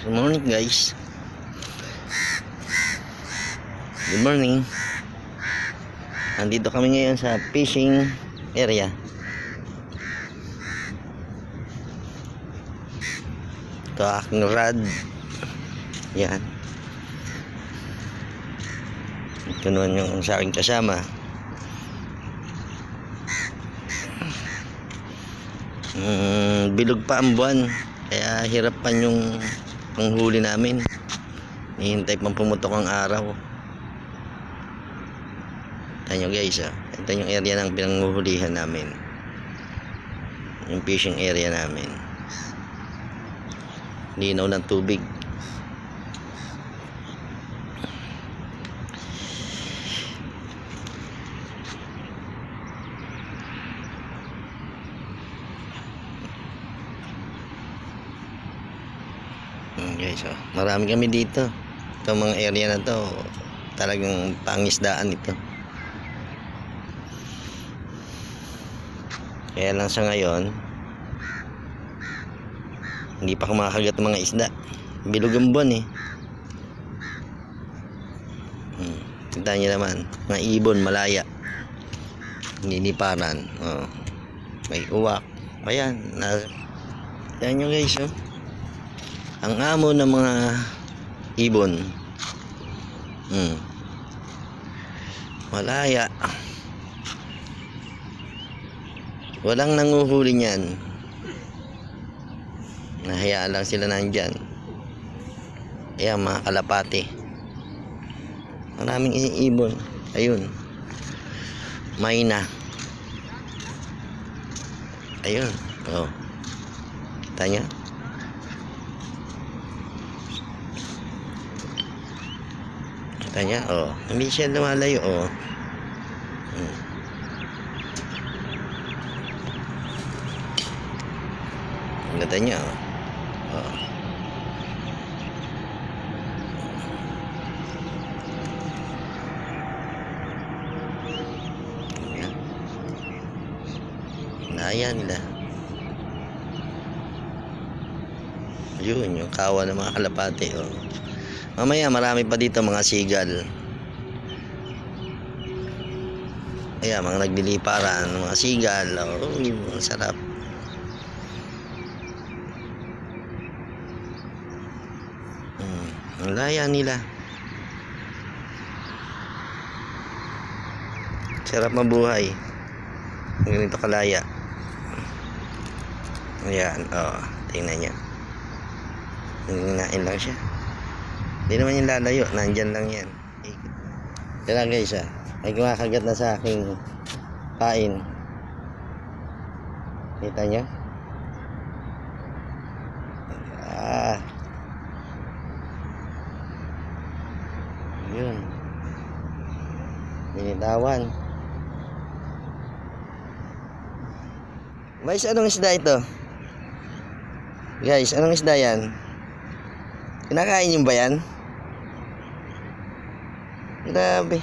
Good morning guys. Good morning. Andito kami ngayon sa fishing area. Ito aking rod. Yan. Ito naman yung sa aking kasama. Bilog pa ang buwan, kaya hirap pa yung panghuli namin. Hihintay pang pumutok ang araw. Ito nyo guys, ito yung area ng pinanghuhulihan namin, yung fishing area namin. Linaw ng tubig. Guys, marami kami dito. Itong mga area na to talagang pangisdaan ito. Kaya lang sa ngayon hindi pa kumakagat ng mga isda. Bilog ang buwan Kita nyo naman, mga ibon malaya, niniparan. May uwak. Ayan, yan nyo guys, ang amo ng mga ibon, malaya. Walang nanguhuli niyan. Nahayaan lang sila nandyan. Ayan, mga kalapati. Maraming ibon. Ayun, mayna. Ayun, kita nyo? Kita niya, hindi siya lumalayo, Kita niya, Ayan. Naya nila. Yun, yung kawa ng mga kalapati, Mamaya marami pa dito mga sigal. Ayan, mga nagliliparan, mga sigal. Ang sarap. Ang laya nila. Sarap mabuhay. Ganito kalaya. Ayan, tingnan niya. Hinain lang siya. Hindi naman yung lalayo, nandyan lang yan. Ito lang guys, may kumakagat na sa aking kain. Kita nyo? Yun, binitawan. Guys, anong isda ito? Guys, anong isda yan? Kinakain yung ba yan? Grabe.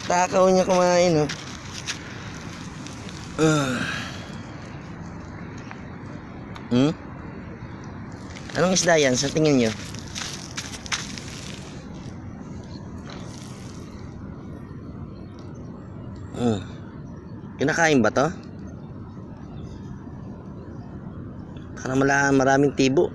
Takaw niya kumain, Anong isda yan sa tingin nyo? Kinakain ba to? Parang maraming tibo.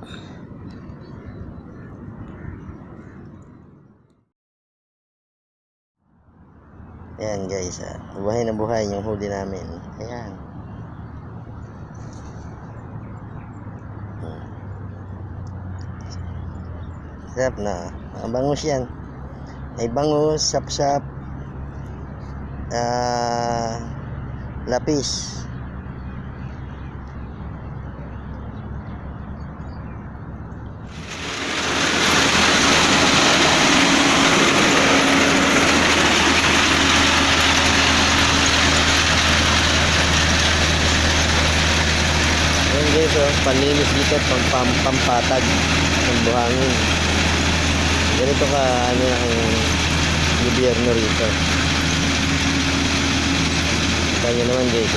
Ayan guys, buhay na buhay yung huli namin. Ayan. Sarap na. Bangus yan. May bangus, sapsap, lapis. Panlinis dito, pampatag ng buhangin. Ganito ka ang gobyerno rito. Kaya naman guys,